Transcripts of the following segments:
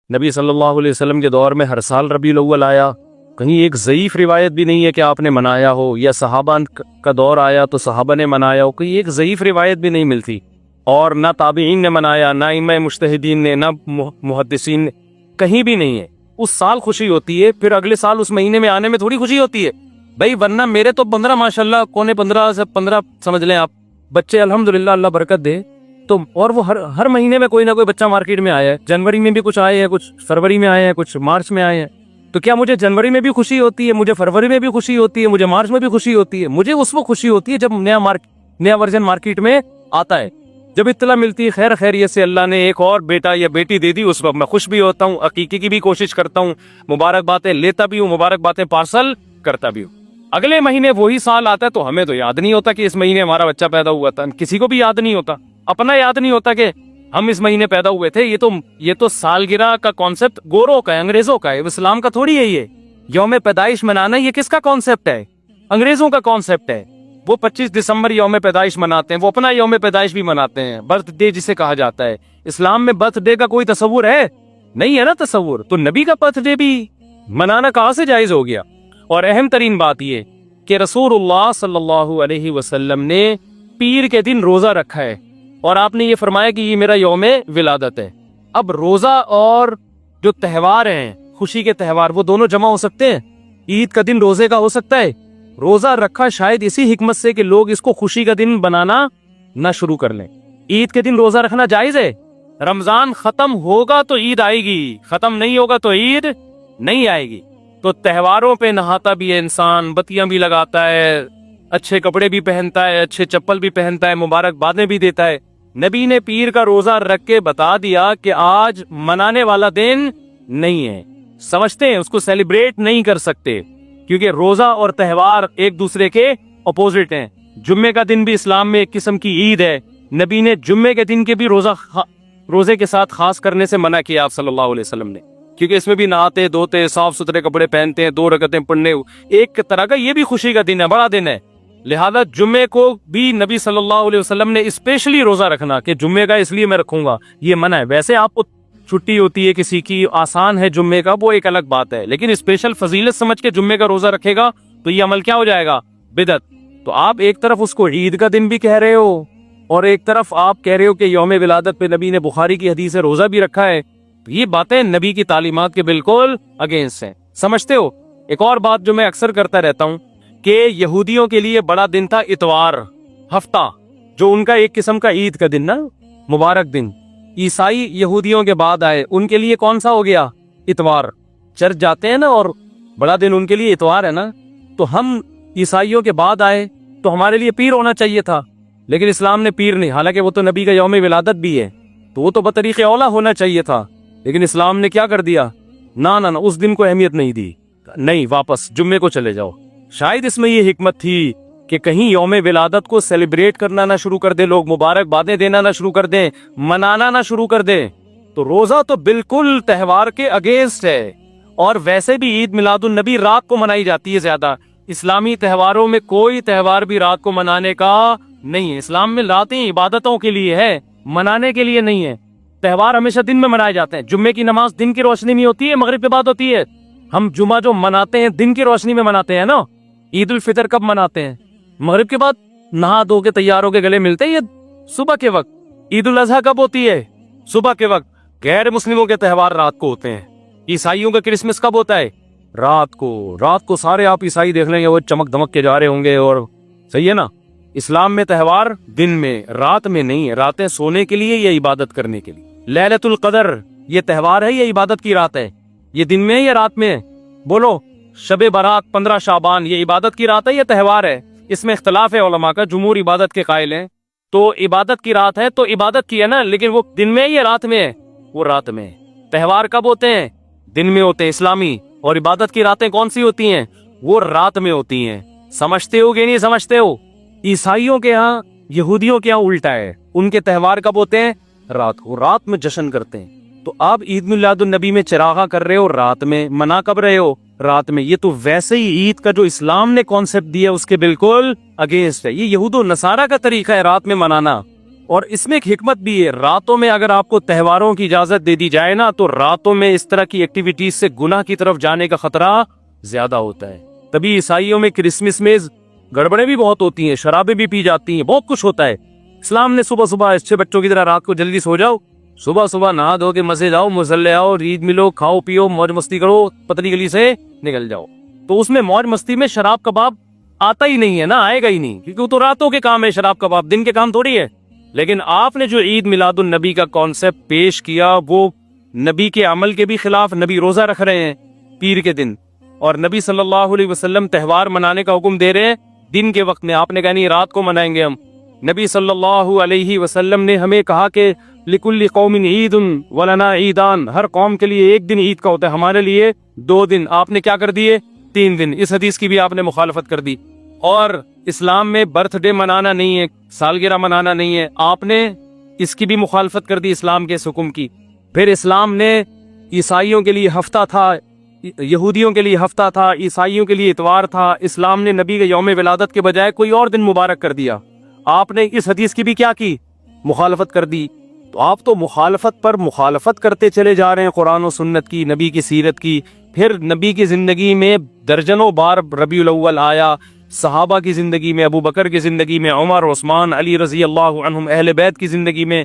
نبی صلی اللہ علیہ وسلم کے دور میں ہر سال ربیع الاول آیا، کہیں ایک ضعیف روایت بھی نہیں ہے کہ آپ نے منایا ہو، یا صحابہ کا دور آیا تو صحابہ نے منایا ہو، کہیں ایک ضعیف روایت بھی نہیں ملتی، اور نہ تابعین نے منایا، نہ ائمہ مجتہدین نے، نہ محدثین نے، کہیں بھی نہیں ہے۔ اس سال خوشی ہوتی ہے، پھر اگلے سال اس مہینے میں آنے میں تھوڑی خوشی ہوتی ہے بھائی، ورنہ میرے تو 15 ماشاءاللہ کونے 15 سے 15 سمجھ لیں آپ بچے الحمدللہ اللہ برکت دے، تو اور وہ ہر مہینے میں کوئی نہ کوئی بچہ مارکیٹ میں آیا ہے، جنوری میں بھی کچھ آئے ہیں، کچھ فروری میں آئے ہیں، کچھ مارچ میں آئے ہیں، تو کیا مجھے جنوری میں بھی خوشی ہوتی ہے، مجھے فروری میں بھی خوشی ہوتی ہے، مجھے مارچ میں بھی خوشی ہوتی ہے؟ مجھے اس وقت خوشی ہوتی ہے جب نیا ورژن مارکیٹ میں آتا ہے، جب اطلاع ملتی ہے خیر خیریت سے اللہ نے ایک اور بیٹا یا بیٹی دے دی، اس وقت میں خوش بھی ہوتا ہوں، عقیقے کی بھی کوشش کرتا ہوں، مبارک باتیں لیتا بھی ہوں، مبارک باتیں پارسل کرتا بھی ہوں۔ اگلے مہینے وہی سال آتا ہے تو ہمیں تو یاد نہیں ہوتا کہ اس مہینے ہمارا بچہ پیدا ہوا تھا، کسی کو بھی یاد نہیں ہوتا، اپنا یاد نہیں ہوتا کہ ہم اس مہینے پیدا ہوئے تھے۔ یہ تو سالگرہ کا کانسیپٹ گوروں کا ہے، انگریزوں کا ہے، اسلام کا تھوڑی ہے۔ یہ یوم پیدائش منانا یہ کس کا کانسیپٹ ہے؟ انگریزوں کا کانسیپٹ ہے۔ وہ 25 دسمبر یوم پیدائش مناتے ہیں، وہ اپنا یوم پیدائش بھی مناتے ہیں، برتھ ڈے جسے کہا جاتا ہے۔ اسلام میں برتھ ڈے کا کوئی تصور ہے؟ نہیں ہے نا تصور، تو نبی کا برتھ ڈے بھی منانا کہاں سے جائز ہو گیا؟ اور اہم ترین بات یہ کہ رسول اللہ صلی اللہ علیہ وسلم نے پیر کے دن روزہ رکھا ہے، اور آپ نے یہ فرمایا کہ یہ میرا یوم ولادت ہے۔ اب روزہ اور جو تہوار ہیں، خوشی کے تہوار، وہ دونوں جمع ہو سکتے ہیں؟ عید کا دن روزے کا ہو سکتا ہے؟ روزہ رکھا شاید اسی حکمت سے کہ لوگ اس کو خوشی کا دن بنانا نہ شروع کر لیں۔ عید کے دن روزہ رکھنا جائز ہے؟ رمضان ختم ہوگا تو عید آئے گی، ختم نہیں ہوگا تو عید نہیں آئے گی۔ تو تہواروں پہ نہاتا بھی ہے انسان، بتیاں بھی لگاتا ہے، اچھے کپڑے بھی پہنتا ہے، اچھے چپل بھی پہنتا ہے، مبارک بادیں بھی دیتا ہے۔ نبی نے پیر کا روزہ رکھ کے بتا دیا کہ آج منانے والا دن نہیں ہے، سمجھتے ہیں اس کو سیلیبریٹ نہیں کر سکتے، کیونکہ روزہ اور تہوار ایک دوسرے کے اپوزٹ ہیں۔ جمعے کا دن بھی اسلام میں ایک قسم کی عید ہے، نبی نے جمعے کے دن کے بھی روزے کے ساتھ خاص کرنے سے منع کیا آپ صلی اللہ علیہ وسلم نے، کیونکہ اس میں بھی نہاتے دھوتے صاف ستھرے کپڑے پہنتے ہیں، 2 رکعتیں پڑھنے، ایک طرح کا یہ بھی خوشی کا دن ہے، بڑا دن ہے۔ لہذا جمعے کو بھی نبی صلی اللہ علیہ وسلم نے اسپیشلی روزہ رکھنا کہ جمعے کا اس لیے میں رکھوں گا، یہ منع ہے۔ ویسے آپ کو چھٹی ہوتی ہے کسی کی، آسان ہے جمعے کا، وہ ایک الگ بات ہے، لیکن اسپیشل فضیلت سمجھ کے جمعے کا روزہ رکھے گا تو یہ عمل کیا ہو جائے گا؟ بدعت۔ تو آپ ایک طرف اس کو عید کا دن بھی کہہ رہے ہو، اور ایک طرف آپ کہہ رہے ہو کہ یوم ولادت پہ نبی نے بخاری کی حدیث سے روزہ بھی رکھا ہے، تو یہ باتیں نبی کی تعلیمات کے بالکل اگینسٹ ہیں، سمجھتے ہو؟ ایک اور بات جو میں اکثر کرتا رہتا ہوں کہ یہودیوں کے لیے بڑا دن تھا اتوار، ہفتہ، جو ان کا ایک قسم کا عید کا دن نا، مبارک دن۔ عیسائی یہودیوں کے بعد آئے، ان کے لیے کون سا ہو گیا؟ اتوار۔ چرچ جاتے ہیں نا، اور بڑا دن ان کے لیے اتوار ہے نا، تو ہم عیسائیوں کے بعد آئے تو ہمارے لیے پیر ہونا چاہیے تھا، لیکن اسلام نے پیر نہیں، حالانکہ وہ تو نبی کا یوم ولادت بھی ہے، تو وہ تو بطریق اولا ہونا چاہیے تھا، لیکن اسلام نے کیا کر دیا؟ نہ اس دن کو اہمیت نہیں دی، نہیں، واپس جمعے کو چلے جاؤ۔ شاید اس میں یہ حکمت تھی کہ کہیں یوم ولادت کو سیلیبریٹ کرنا نہ شروع کر دے لوگ، مبارک بادیں دینا نہ شروع کر دیں، منانا نہ شروع کر دیں۔ تو روزہ تو بالکل تہوار کے اگینسٹ ہے، اور ویسے بھی عید میلاد النبی رات کو منائی جاتی ہے زیادہ۔ اسلامی تہواروں میں کوئی تہوار بھی رات کو منانے کا نہیں ہے، اسلام میں راتیں عبادتوں کے لیے ہے، منانے کے لیے نہیں ہے۔ تہوار ہمیشہ دن میں منائے جاتے ہیں، جمعے کی نماز دن کی روشنی میں ہوتی ہے، مغرب کے بعد ہوتی ہے۔ ہم جمعہ جو مناتے ہیں دن کی روشنی میں مناتے ہیں نا۔ عید الفطر کب مناتے ہیں؟ مغرب کے بعد نہا دھو کے تیار ہو کے گلے ملتے ہیں، یہ صبح کے وقت۔ عید الاضحیٰ کب ہوتی ہے؟ صبح کے وقت۔ غیر مسلموں کے تہوار رات کو ہوتے ہیں۔ عیسائیوں کا کرسمس کب ہوتا ہے؟ رات کو سارے آپ عیسائی دیکھ لیں گے وہ چمک دمک کے جا رہے ہوں گے، اور صحیح ہے نا۔ اسلام میں تہوار دن میں، رات میں نہیں ہے، راتیں سونے کے لیے یا عبادت کرنے کے لیے۔ لیلۃ القدر یہ تہوار ہے یا عبادت کی رات ہے؟ یہ دن میں ہے یا رات میں ہے؟ بولو۔ شب برات 15 شعبان یہ عبادت کی رات ہے یا تہوار ہے؟ اس میں اختلاف ہے علماء کا، جمہور عبادت کے قائل ہیں، تو عبادت کی رات ہے تو عبادت کی ہے نا، لیکن وہ دن میں ہے یا رات میں ہے؟ وہ رات میں ہے۔ تہوار کب ہوتے ہیں؟ دن میں ہوتے ہیں اسلامی، اور عبادت کی راتیں کون سی ہوتی ہیں؟ وہ رات میں ہوتی ہیں۔ سمجھتے ہو کہ نہیں سمجھتے ہو؟ عیسائیوں کے ہاں، یہودیوں کے ہاں الٹا ہے، ان کے تہوار کب ہوتے ہیں؟ رات کو، رات میں جشن کرتے ہیں۔ تو آپ عید میلاد النبی میں چراغاں کر رہے ہو رات میں، منا کب رہے ہو؟ رات میں۔ یہ تو ویسے ہی عید کا جو اسلام نے کانسیپٹ دیا اس کے بالکل اگینسٹ ہے، یہ یہود و نصارہ کا طریقہ ہے رات میں منانا۔ اور اس میں ایک حکمت بھی ہے، راتوں میں اگر آپ کو تہواروں کی اجازت دے دی جائے نا تو راتوں میں اس طرح کی ایکٹیویٹیز سے گناہ کی طرف جانے کا خطرہ زیادہ ہوتا ہے۔ تبھی عیسائیوں میں کرسمس میں گڑبڑیں بھی بہت ہوتی ہیں، شرابیں بھی پی جاتی ہیں، بہت کچھ ہوتا ہے۔ اسلام نے صبح صبح اچھے بچوں کی طرح رات کو جلدی سو جاؤ، صبح صبح نہا دھو کے مسجد آؤ، مصلے آؤ، عید ملو، کھاؤ پیو، موج مستی کرو، پتلی گلی سے نکل جاؤ۔ تو اس میں موج مستی میں شراب کباب آتا ہی نہیں ہے نا، آئے گا ہی نہیں، کیونکہ وہ تو راتوں کے کام ہے، شراب کباب دن کے کام تھوڑی ہے۔ لیکن آپ نے جو عید میلاد النبی کا کانسیپٹ پیش کیا وہ نبی کے عمل کے بھی خلاف۔ نبی روزہ رکھ رہے ہیں پیر کے دن، اور نبی صلی اللہ علیہ وسلم تہوار منانے کا حکم دے رہے ہیں دن کے وقت میں، آپ نے کہا نہیں رات کو منائیں گے ہم۔ نبی صلی اللہ علیہ وسلم نے ہمیں کہا کہ لِكُلِّ قَوْمٍ عِيدٌ وَلَنَا عِيدَانِ، ہر قوم کے لیے ایک دن عید کا ہوتا ہے، ہمارے لیے 2 دن، آپ نے کیا کر دیے 3 دن۔ اس حدیث کی بھی آپ نے مخالفت کر دی۔ اور اسلام میں برتھ ڈے منانا نہیں ہے، سالگرہ منانا نہیں ہے، آپ نے اس کی بھی مخالفت کر دی اسلام کے اس حکم کی۔ پھر اسلام نے عیسائیوں کے لیے ہفتہ تھا، یہودیوں کے لیے ہفتہ تھا، عیسائیوں کے لیے اتوار تھا، اسلام نے نبی کے یوم ولادت کے بجائے کوئی اور دن مبارک کر دیا۔ آپ نے اس حدیث کی بھی کیا کی؟ مخالفت کر دی۔ تو آپ تو مخالفت پر مخالفت کرتے چلے جا رہے ہیں، قرآن و سنت کی، نبی کی سیرت کی۔ پھر نبی کی زندگی میں درجنوں بار ربیع الاول آیا، صحابہ کی زندگی میں، ابو بکر کی زندگی میں، عمر، عثمان، علی رضی اللہ عنہم، اہل بیت کی زندگی میں،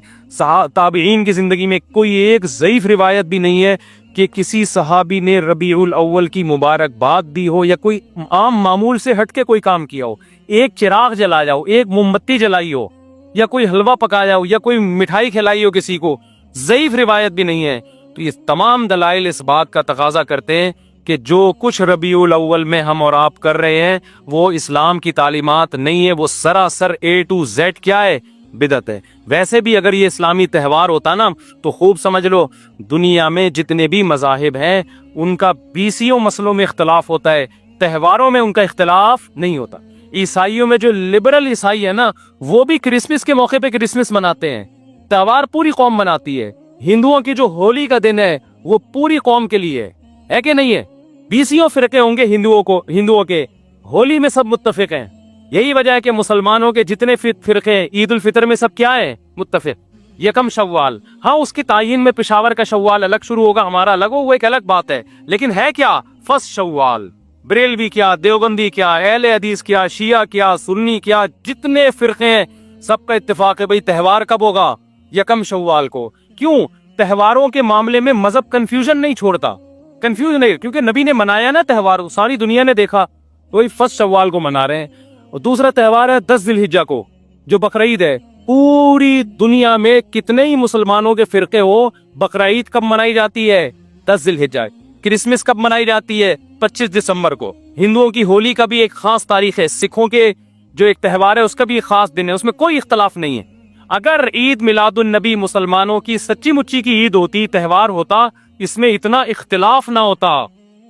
تابعین کی زندگی میں کوئی ایک ضعیف روایت بھی نہیں ہے کہ کسی صحابی نے ربیع الاول کی مبارکباد دی ہو یا کوئی عام معمول سے ہٹ کے کوئی کام کیا ہو، ایک چراغ جلایا ہو، ایک موم بتی جلائی ہو، یا کوئی حلوہ پکایا ہو، یا کوئی مٹھائی کھلائی ہو کسی کو، ضعیف روایت بھی نہیں ہے۔ تو یہ تمام دلائل اس بات کا تقاضا کرتے ہیں کہ جو کچھ ربیع الاول میں ہم اور آپ کر رہے ہیں وہ اسلام کی تعلیمات نہیں ہے، وہ سراسر A to Z کیا ہے؟ بدعت ہے۔ ویسے بھی اگر یہ اسلامی تہوار ہوتا نا تو خوب سمجھ لو دنیا میں جتنے بھی مذاہب ہیں ان کا 20 مسئلوں میں اختلاف ہوتا ہے، تہواروں میں ان کا اختلاف نہیں ہوتا۔ عیسائیوں میں جو لبرل عیسائی ہے نا وہ بھی کرسمس کے موقع پہ کرسمس مناتے ہیں، تہوار پوری قوم مناتی ہے۔ ہندوؤں کی جو ہولی کا دن ہے وہ پوری قوم کے لیے ہے کہ نہیں ہے؟ 20 فرقے ہوں گے ہندوؤں کے، ہولی میں سب متفق ہیں۔ یہی وجہ ہے کہ مسلمانوں کے جتنے فرقے ہیں عید الفطر میں سب کیا ہے؟ متفق۔ یکم شوال، ہاں اس کی تعین میں پشاور کا شوال الگ شروع ہوگا، ہمارا الگ ہو، وہ ایک الگ بات ہے، لیکن ہے کیا؟ فرسٹ شوال۔ بریلوی کیا، دیوبندی کیا، اہل حدیث کیا، شیعہ کیا، سنی کیا، جتنے فرقے ہیں سب کا اتفاق ہے بھئی تہوار کب ہوگا؟ یکم شوال کو۔ کیوں؟ تہواروں کے معاملے میں مذہب کنفیوژن نہیں چھوڑتا، کنفیوژن نہیں، کیونکہ نبی نے منایا نا تہوار، ساری دنیا نے دیکھا، وہی فرسٹ شوال کو منا رہے ہیں۔ اور دوسرا تہوار ہے 10 ذی الحجہ کو جو بقرعید ہے۔ پوری دنیا میں کتنے ہی مسلمانوں کے فرقے ہو، بقرعید کب منائی جاتی ہے؟ 10 ذی الحجہ۔ کرسمس کب منائی جاتی ہے؟ 25 دسمبر کو۔ ہندوؤں کی ہولی کا بھی ایک خاص تاریخ ہے، سکھوں کے جو ایک تہوار ہے اس کا بھی ایک خاص دن ہے، اس میں کوئی اختلاف نہیں ہے۔ اگر عید میلاد النبی مسلمانوں کی سچی مچی کی عید ہوتی، تہوار ہوتا، اس میں اتنا اختلاف نہ ہوتا۔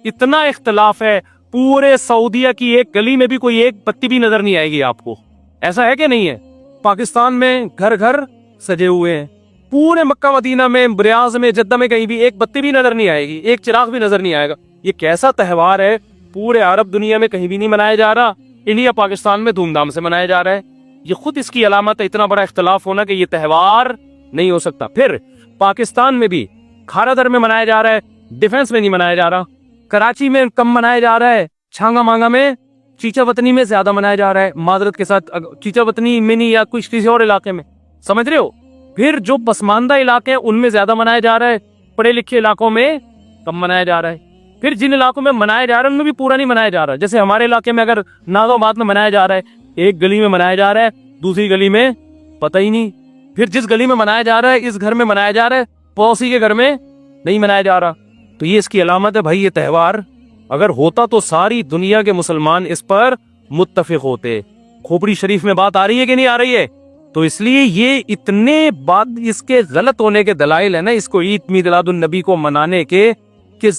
اتنا اختلاف ہے، پورے سعودیہ کی ایک گلی میں بھی کوئی ایک بتی بھی نظر نہیں آئے گی آپ کو، ایسا ہے کہ نہیں ہے؟ پاکستان میں گھر گھر سجے ہوئے ہیں، پورے مکہ مدینہ میں، ریاض میں، جدہ میں کہیں بھی ایک بتی بھی نظر نہیں آئے گی، ایک چراغ بھی نظر نہیں آئے گا۔ یہ کیسا تہوار ہے؟ پورے عرب دنیا میں کہیں بھی نہیں منایا جا رہا، انڈیا پاکستان میں دھوم دھام سے منایا جا رہا ہے۔ یہ خود اس کی علامت ہے، اتنا بڑا اختلاف ہونا کہ یہ تہوار نہیں ہو سکتا۔ پھر پاکستان میں بھی کھارا در میں منایا جا رہا ہے، ڈیفنس میں نہیں منایا جا رہا۔ کراچی میں کم منایا جا رہا ہے، چھانگا مانگا میں، چیچا وطنی میں زیادہ منایا جا رہا ہے، معذرت کے ساتھ چیچا وطنی میں نہیں، یا کسی اور علاقے میں، سمجھ رہے ہو؟ پھر جو پسماندہ علاقے ہیں ان میں زیادہ منایا جا رہا ہے، پڑھے لکھے علاقوں میں کم منایا جا رہا ہے۔ پھر جن علاقوں میں منایا جا رہا ہے ان میں بھی پورا نہیں منایا جا رہا، جیسے ہمارے علاقے میں اگر ناز و آباد میں منایا جا رہا ہے، ایک گلی میں منایا جا رہا ہے، دوسری گلی میں پتہ ہی نہیں، پھر جس گلی میں منایا جا رہا ہے اس گھر میں منایا جا رہا ہے، پڑوسی کے گھر میں نہیں منایا جا رہا۔ تو یہ اس کی علامت ہے بھائی، یہ تہوار اگر ہوتا تو ساری دنیا کے مسلمان اس پر متفق ہوتے۔ کھوپڑی شریف میں بات آ رہی ہے کہ نہیں آ رہی ہے؟ تو اس لیے یہ اتنے بات اس کے غلط ہونے کے دلائل ہے نا اس کو عید میلاد النبی کو منانے کے، کہ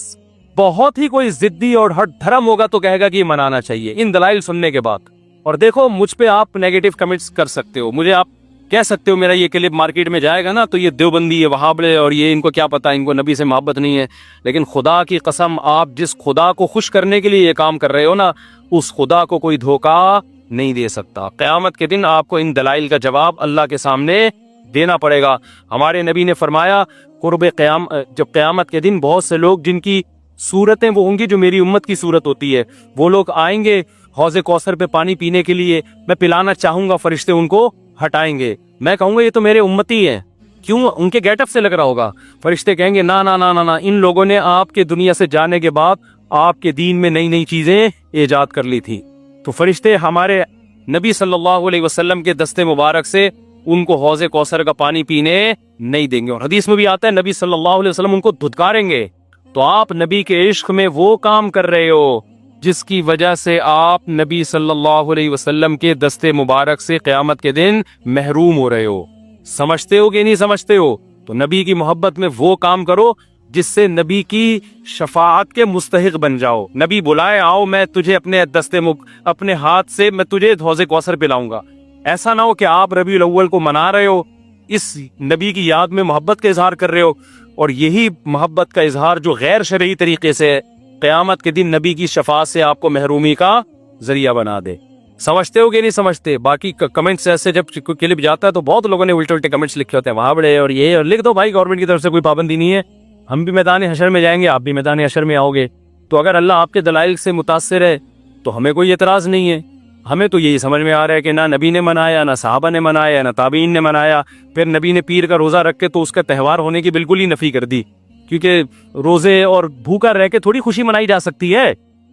بہت ہی کوئی ضدی اور ہٹ دھرم ہوگا تو کہے گا کہ یہ منانا چاہیے ان دلائل سننے کے بعد۔ اور دیکھو مجھ پہ آپ نیگیٹو کمنٹس کر سکتے ہو، مجھے آپ کہہ سکتے ہو میرا یہ کلپ مارکیٹ میں جائے گا نا تو یہ دیوبندی ہے، وہابڑے، اور یہ ان کو کیا پتا، ان کو نبی سے محبت نہیں ہے۔ لیکن خدا کی قسم، آپ جس خدا کو خوش کرنے کے لیے یہ کام کر رہے ہو نا، اس خدا کو کوئی دھوکہ نہیں دے سکتا. قیامت کے دن آپ کو ان دلائل کا جواب اللہ کے سامنے دینا پڑے گا. ہمارے نبی نے فرمایا جب قیامت کے دن بہت سے لوگ جن کی صورتیں وہ ہوں گی جو میری امت کی صورت ہوتی ہے، وہ لوگ آئیں گے حوض کوثر پہ پانی پینے کے لیے، میں پلانا چاہوں گا، فرشتے ان کو ہٹائیں گے. میں کہوں گا یہ تو میرے امتی ہیں. کیوں؟ ان کے گیٹ اپ سے لگ رہا ہوگا. فرشتے کہیں گے نا نا نا نا نا، ان لوگوں نے آپ کے دنیا سے جانے کے بعد آپ کے دین میں نئی نئی چیزیں ایجاد کر لی تھی. تو فرشتے ہمارے نبی صلی اللہ علیہ وسلم کے دستے مبارک سے ان کو حوض کوثر کا پانی پینے نہیں دیں گے. اور حدیث میں بھی آتا ہے نبی صلی اللہ علیہ وسلم ان کو دھتکاریں گے. تو آپ نبی کے عشق میں وہ کام کر رہے ہو جس کی وجہ سے آپ نبی صلی اللہ علیہ وسلم کے دستے مبارک سے قیامت کے دن محروم ہو رہے ہو. سمجھتے ہو کہ نہیں سمجھتے ہو؟ تو نبی کی محبت میں وہ کام کرو جس سے نبی کی شفاعت کے مستحق بن جاؤ. نبی بلائے آؤ میں تجھے اپنے ہاتھ سے میں تجھے حوض کوثر پلاؤں گا. ایسا نہ ہو کہ آپ ربیع الاول کو منا رہے ہو، اس نبی کی یاد میں محبت کا اظہار کر رہے ہو، اور یہی محبت کا اظہار جو غیر شرعی طریقے سے قیامت کے دن نبی کی شفاعت سے آپ کو محرومی کا ذریعہ بنا دے. سمجھتے ہو کہ نہیں سمجھتے؟ باقی کمنٹس ایسے جب کلپ جاتا ہے تو بہت لوگوں نے الٹے الٹے کمنٹس لکھے ہوتے ہیں، وہاں بڑے اور یہ، اور لکھ دو بھائی گورنمنٹ کی طرف سے کوئی پابندی نہیں ہے. ہم بھی میدان حشر میں جائیں گے، آپ بھی میدان حشر میں آؤ گے. تو اگر اللہ آپ کے دلائل سے متاثر ہے تو ہمیں کوئی اعتراض نہیں ہے. ہمیں تو یہی سمجھ میں آ رہا ہے کہ نہ نبی نے منایا، نہ صحابہ نے منایا، نہ تابعین نے منایا. پھر نبی نے پیر کا روزہ رکھ کے تو اس کا تہوار ہونے کی بالکل ہی نفی کر دی، کیونکہ روزے اور بھوکا رہ کے تھوڑی خوشی منائی جا سکتی ہے.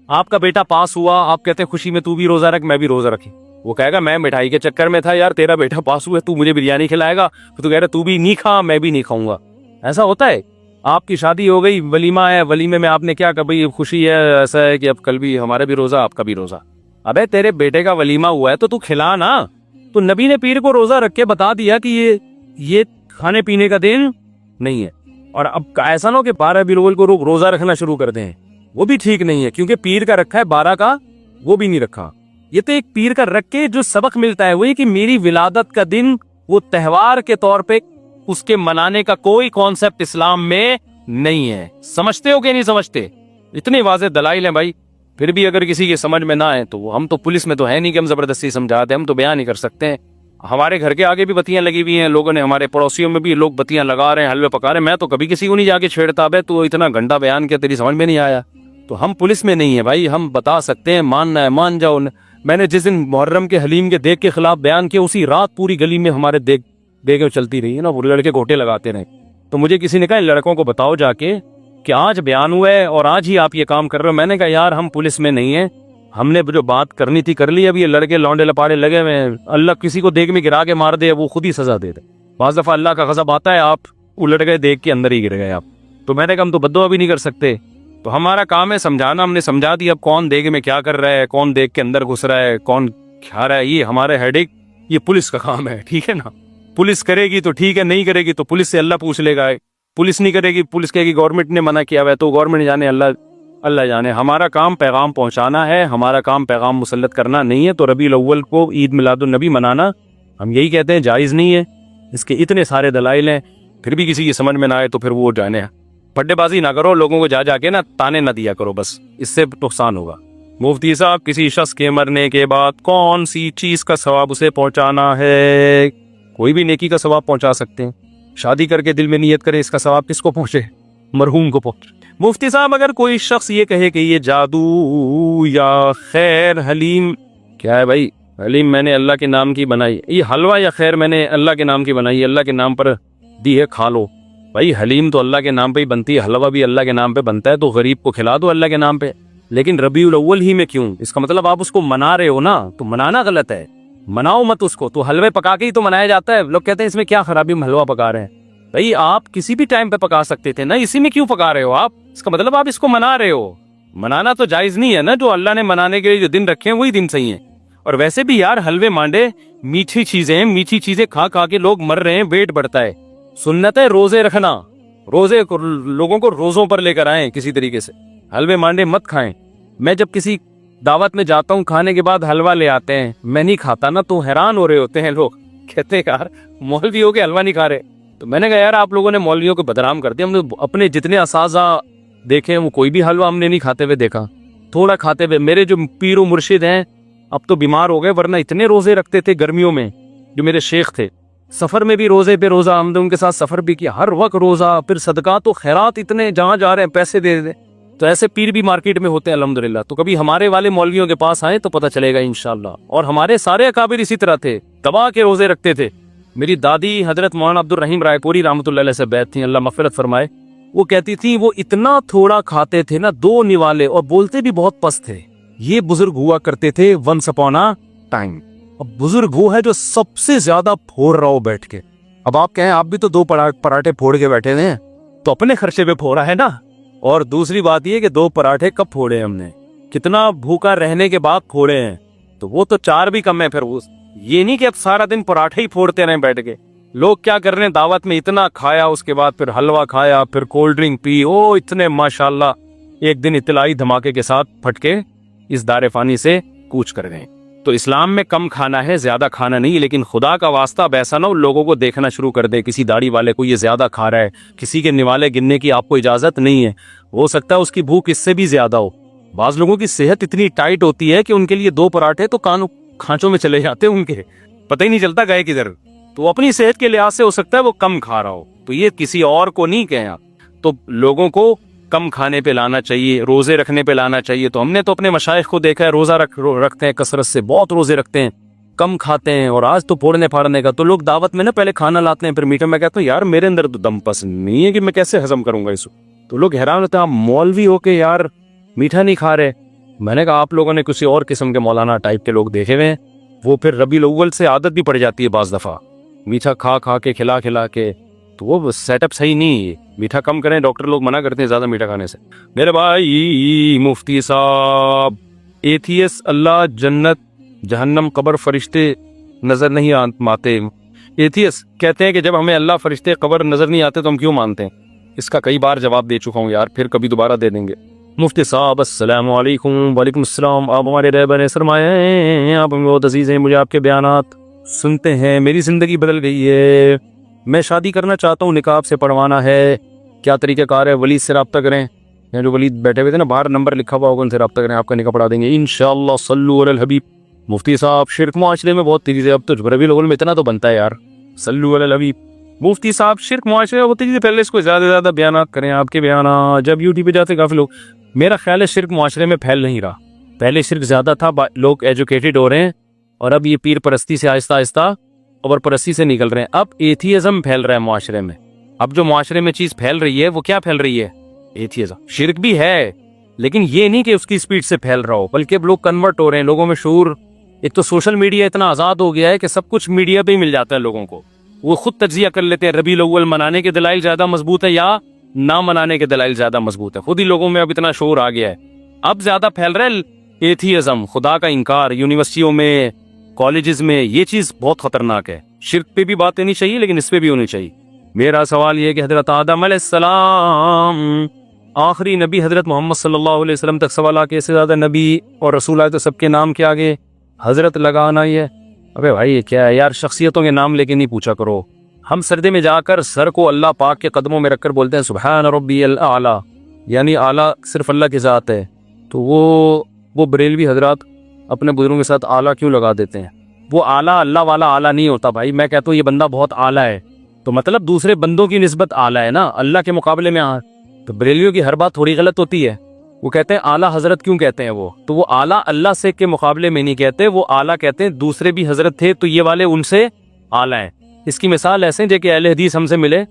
آپ کا بیٹا پاس ہوا، آپ کہتے ہیں خوشی میں تو بھی روزہ رکھ، میں بھی روزہ رکھی. وہ کہے گا میں مٹھائی کے چکر میں تھا یار، تیرا بیٹا پاس ہوا ہے، تو مجھے بریانی کھلائے گا، تو کہہ رہا تو بھی نہیں کھا میں بھی نہیں کھاؤں گا. ایسا ہوتا ہے؟ آپ کی شادی ہو گئی، ولیمہ ہے، ولیمے میں آپ نے کیا کہ بھائی خوشی ہے، ایسا ہے کہ اب کل بھی ہمارا بھی روزہ آپ کا بھی روزہ. ابے تیرے بیٹے کا ولیمہ ہوا ہے تو کھلا نا. تو نبی نے پیر کو روزہ رکھ کے بتا دیا کہ یہ کھانے پینے کا دن نہیں ہے. اور اب ایسا نہ ہو کہ 12 ربیع الاول کو روزہ رکھنا شروع کر دیں، وہ بھی ٹھیک نہیں ہے، کیونکہ پیر کا رکھا ہے 12 کا وہ بھی نہیں رکھا. یہ تو ایک پیر کا رکھ کے جو سبق ملتا ہے وہ یہ کہ میری ولادت کا دن وہ تہوار کے طور پہ اس کے منانے کا کوئی کانسیپٹ اسلام میں نہیں ہے. سمجھتے ہو کہ نہیں سمجھتے؟ اتنے واضح دلائل ہیں بھائی. پھر بھی اگر کسی کے سمجھ میں نہ آئے تو ہم تو پولیس میں تو ہے نہیں کہ ہم زبردستی سمجھاتے، ہم تو بیان نہیں کر سکتے ہیں. ہمارے گھر کے آگے بھی بتیاں لگی ہوئی ہیں، لوگوں نے، ہمارے پڑوسیوں میں بھی لوگ بتیاں لگا رہے ہیں، حلوے پکا رہے ہیں. میں تو کبھی کسی کو نہیں جا کے چھیڑتا، بے تو اتنا گھنٹہ بیان کیا تیری سمجھ میں نہیں آیا. تو ہم پولیس میں نہیں ہے بھائی، ہم بتا سکتے ہیں، ماننا ہے مان جاؤ. میں نے جس دن محرم کے حلیم کے دیگ کے خلاف بیان کیا، اسی رات پوری گلی میں ہمارے دیگیں چلتی رہی ہے نا، وہ لڑکے گھوٹے لگاتے رہے. تو مجھے کسی نے کہا ان لڑکوں کو بتاؤ جا کے کہ آج بیان ہوا ہے اور آج ہی آپ یہ کام کر رہے ہو. میں نے کہا یار ہم پولیس میں نہیں ہیں، ہم نے جو بات کرنی تھی کر لی. اب یہ لڑکے لونڈے لپاڑے لگے ہوئے ہیں، اللہ کسی کو دیگ میں گرا کے مار دے وہ خود ہی سزا دے دے. بعض دفعہ اللہ کا غضب آتا ہے، آپ الٹ گئے دیگ کے اندر ہی گر گئے آپ. تو میں نے کہا ہم تو بددعا بھی نہیں کر سکتے. تو ہمارا کام ہے سمجھانا، ہم نے سمجھا دیا. اب کون دیگ میں کیا کر رہا ہے، کون دیگ کے اندر گھس رہا ہے، کون کھا رہا ہے، یہ ہمارے ہیڈ ایک، یہ پولیس کا کام ہے. ٹھیک ہے نا؟ پولیس کرے گی تو ٹھیک ہے، نہیں کرے گی تو پولیس سے اللہ پوچھ لے گا. پولیس نہیں کرے گی، پولیس کہے گی گورنمنٹ نے منع کیا ہوا ہے، تو گورنمنٹ جانے، اللہ جانے. ہمارا کام پیغام پہنچانا ہے، ہمارا کام پیغام مسلط کرنا نہیں ہے. تو ربیع الاول کو عید میلاد النبی منانا ہم یہی کہتے ہیں جائز نہیں ہے. اس کے اتنے سارے دلائل ہیں، پھر بھی کسی کی سمجھ میں نہ آئے تو پھر وہ جانے. پڈے بازی نہ کرو، لوگوں کو جا کے نا تانے نہ دیا کرو، بس اس سے نقصان ہوگا. مفتی صاحب کسی شخص کے مرنے کے بعد کون سی چیز کا ثواب اسے پہنچانا ہے؟ کوئی بھی نیکی کا ثواب پہنچا سکتے ہیں. شادی کر کے دل میں نیت کرے، اس کا ثواب کس کو پہنچے؟ مرحوم کو پہنچے. مفتی صاحب اگر کوئی شخص یہ کہے کہ یہ جادو یا خیر حلیم، کیا ہے بھائی؟ حلیم میں نے اللہ کے نام کی بنائی، یہ حلوہ یا خیر میں نے اللہ کے نام کی بنائی، اللہ کے نام پر دی ہے، کھا لو. بھائی حلیم تو اللہ کے نام پہ ہی بنتی ہے، حلوہ بھی اللہ کے نام پہ بنتا ہے، تو غریب کو کھلا دو اللہ کے نام پہ. لیکن ربیع الاول ہی میں کیوں؟ اس کا مطلب آپ اس کو منا رہے ہو نا، تو منانا غلط ہے، مناؤ مت اس کو. تو حلوے پکا کے ہی تو منایا جاتا ہے. لوگ کہتے ہیں اس میں کیا خرابی، ہم حلوہ پکا رہے ہیں. بھائی آپ کسی بھی ٹائم پہ پکا سکتے تھے نا، اسی میں کیوں پکا رہے ہو آپ؟ اس کا مطلب آپ اس کو منا رہے ہو. منانا تو جائز نہیں ہے نا، جو اللہ نے منانے کے لیے جو دن رکھے ہیں وہی دن صحیح ہیں. اور ویسے بھی یار حلوے مانڈے میٹھی چیزیں کھا کھا کے لوگ مر رہے ہیں، ویٹ بڑھتا ہے. سنت ہے روزے رکھنا، روزے لوگوں کو روزوں پر لے کر آئیں کسی طریقے سے. حلوے مانڈے مت کھائیں. میں جب کسی دعوت میں جاتا ہوں، کھانے کے بعد حلوہ لے آتے ہیں، میں نہیں کھاتا نا، تو حیران ہو رہے ہوتے ہیں لوگ، کہتے ہیں یار مولوی ہو کے حلوہ نہیں کھا رہے. تو میں نے کہا یار آپ لوگوں نے مولویوں کو بدنام کر دیا. ہم نے اپنے جتنے اساتذہ دیکھے ہیں وہ کوئی بھی حلوہ ہم نے نہیں کھاتے ہوئے دیکھا، تھوڑا کھاتے ہوئے. میرے جو پیر و مرشد ہیں اب تو بیمار ہو گئے، ورنہ اتنے روزے رکھتے تھے گرمیوں میں جو میرے شیخ تھے. سفر میں بھی روزے پہ روزہ، ہم نے ان کے ساتھ سفر بھی کیا، ہر وقت روزہ، پھر صدقات و خیرات اتنے، جہاں جا رہے ہیں پیسے دے دیں. تو ایسے پیر بھی مارکیٹ میں ہوتے ہیں الحمدللہ. تو کبھی ہمارے والے مولویوں کے پاس آئیں تو پتہ چلے گا انشاءاللہ. اور ہمارے سارے اکابر اسی طرح تھے، دبا کے روزے رکھتے تھے. میری دادی حضرت مولانا عبد الرحیم رائے پوری رحمۃ اللہ علیہ سے بیعت تھیں، اللہ مغفرت فرمائے. وہ کہتی تھیں وہ اتنا تھوڑا کھاتے تھے نا، 2 نوالے، اور بولتے بھی بہت پست تھے. یہ بزرگ ہوا کرتے تھے ونس اپون اے ٹائم. اب بزرگ وہ ہے جو سب سے زیادہ پھوڑ رہا ہو بیٹھ کے. اب آپ کہیں آپ بھی تو 2 پراٹھے پھوڑ کے بیٹھے ہیں تو اپنے خرچے پہ پھوڑا ہے نا. اور دوسری بات یہ کہ 2 پراٹھے کب پھوڑے ہم نے، کتنا بھوکا رہنے کے بعد پھوڑے ہیں. تو وہ تو 4 بھی کم ہے. پھر یہ نہیں کہ اب سارا دن پراٹھے ہی پھوڑتے رہیں بیٹھ کے. لوگ کیا کر رہے ہیں، دعوت میں اتنا کھایا، اس کے بعد پھر حلوہ کھایا، پھر کولڈ ڈرنک پی، اتنے ماشاءاللہ ایک دن اطلاعی دھماکے کے ساتھ پھٹ کے اس دار فانی سے کوچ کر گئے. تو اسلام میں کم کھانا ہے، زیادہ کھانا نہیں. لیکن خدا کا واسطہ اب ایسا نہ ہو لوگوں کو دیکھنا شروع کر دے کسی داڑھی والے کو یہ زیادہ کھا رہا ہے، کسی کے نوالے گننے کی آپ کو اجازت نہیں ہے. ہو سکتا ہے اس کی بھوک اس سے بھی زیادہ ہو. بعض لوگوں کی صحت اتنی ٹائٹ ہوتی ہے کہ ان کے لیے 2 پراٹھے تو کھانچوں میں چلے جاتے ہیں، ان کے پتہ ہی نہیں چلتا گئے کدھر. تو اپنی صحت کے لحاظ سے ہو سکتا ہے وہ کم کھا رہا ہو. تو یہ کسی اور کو نہیں کہیں آپ. تو لوگوں کو کم کھانے پہ لانا چاہیے، روزے رکھنے پہ لانا چاہیے. تو ہم نے تو اپنے مشائخ کو دیکھا ہے روزہ رکھتے ہیں کثرت سے، بہت روزے رکھتے ہیں، کم کھاتے ہیں. اور آج تو پھوڑنے پھاڑنے کا تو لوگ دعوت میں نا پہلے کھانا لاتے ہیں پھر میٹھا. میں کہتا ہوں یار میرے اندر تو دم پسند نہیں ہے کہ میں کیسے ہضم کروں گا اس کو. تو لوگ حیران ہوتے ہیں آپ مولوی ہو کے یار میٹھا نہیں کھا رہے. میں نے کہا آپ لوگوں نے کسی اور قسم کے مولانا ٹائپ کے لوگ دیکھے ہوئے ہیں. وہ پھر ربیع الاول سے عادت بھی پڑ جاتی ہے بعض دفعہ، میٹھا کھا کھا کے کھلا کے. تو وہ سیٹ اپ صحیح نہیں ہے. میٹھا کم کریں، ڈاکٹر لوگ منع کرتے ہیں زیادہ میٹھا کھانے سے. میرے بھائی مفتی صاحب، ایتھیس اللہ جنت جہنم قبر فرشتے نظر نہیں آتے. ایتھیس کہتے ہیں کہ جب ہمیں اللہ فرشتے قبر نظر نہیں آتے تو ہم کیوں مانتے ہیں. اس کا کئی بار جواب دے چکا ہوں یار، پھر کبھی دوبارہ دے دیں گے. مفتی صاحب السلام علیکم. وعلیکم السلام. آپ ہمارے رہبر سرمایہ ہیں، آپ ہمیں بہت عزیز ہیں. مجھے آپ کے بیانات سنتے ہیں میری زندگی بدل گئی ہے. میں شادی کرنا چاہتا ہوں، نکاح سے پڑھوانا ہے، کیا طریقہ کار ہے؟ ولید سے رابطہ کریں، یا جو ولید بیٹھے ہوئے تھے نا باہر نمبر لکھا ہوا ہوگا ان سے رابطہ کریں، آپ کا نکاح پڑھا دیں گے انشاءاللہ. صلو علی الحبیب. مفتی صاحب شرک معاشرے میں بہت تیزی ہے، اب تو ربیع الاول میں اتنا تو بنتا ہے یار. صلو علی الحبیب. مفتی صاحب شرک معاشرے میں بہت تیزی، پہلے اس کو زیادہ سے زیادہ بیانات کریں. آپ کے بیانات جب یوٹیوب پہ جاتے کافی لوگ، میرا خیال ہے شرک معاشرے میں پھیل نہیں رہا. پہلے شرک زیادہ تھا، لوگ ایجوکیٹڈ ہو رہے ہیں، اور اب یہ پیر پرستی سے آہستہ آہستہ قبر پرستی سے نکل رہے ہیں. اب ایتھیزم پھیل رہا ہے معاشرے میں. اب جو معاشرے میں چیز پھیل رہی ہے وہ کیا پھیل رہی ہے؟ ایتھیزم. شرک بھی ہے لیکن یہ نہیں کہ اس کی سپیڈ سے پھیل رہا ہو، بلکہ اب لوگ کنورٹ ہو رہے ہیں. لوگوں میں شعور، ایک تو سوشل میڈیا اتنا آزاد ہو گیا ہے کہ سب کچھ میڈیا پہ ہی مل جاتا ہے لوگوں کو. وہ خود تجزیہ کر لیتے ہیں ربیع الاول منانے کے دلائل زیادہ مضبوط ہے یا نہ منانے کے دلائل زیادہ مضبوط ہے. خود ہی لوگوں میں اب اتنا شعور آ گیا ہے. اب زیادہ پھیل رہا ہے ایتھیزم، خدا کا انکار. یونیورسٹیوں میں، کالجز میں یہ چیز بہت خطرناک ہے. شرک پہ بھی بات ہونی چاہیے لیکن اس پہ بھی ہونی چاہیے. میرا سوال یہ ہے کہ حضرت آدم علیہ السلام آخری نبی، حضرت محمد صلی اللہ علیہ وسلم تک سوال آ کے اس سے زیادہ نبی اور رسول آئے تو سب کے نام کے آگے حضرت لگانا ہی ہے. ابے بھائی یہ کیا ہے یار، شخصیتوں کے نام لے کے نہیں پوچھا کرو. ہم سردے میں جا کر سر کو اللہ پاک کے قدموں میں رکھ کر بولتے ہیں سبحان ربی الاعلیٰ، یعنی اعلیٰ صرف اللہ کی ذات ہے. تو وہ بریلوی حضرات اپنے بزرگوں کے ساتھ اعلیٰ کیوں لگا دیتے ہیں؟ وہ اعلیٰ اللہ والا اعلیٰ نہیں ہوتا بھائی. میں کہتا ہوں یہ بندہ بہت اعلیٰ ہے تو مطلب دوسرے بندوں کی نسبت اعلیٰ ہے نا اللہ کے مقابلے میں. تو بریلویوں کی ہر بات تھوڑی غلط ہوتی ہے. وہ کہتے ہیں اعلیٰ حضرت کیوں کہتے ہیں تو وہ اعلیٰ اللہ سے کے مقابلے میں نہیں کہتے، وہ اعلیٰ کہتے ہیں دوسرے بھی حضرت تھے تو یہ والے ان سے اعلیٰ ہیں. اس کی مثال ایسے ہیں کہ اہل حدیث ہم سے ملے،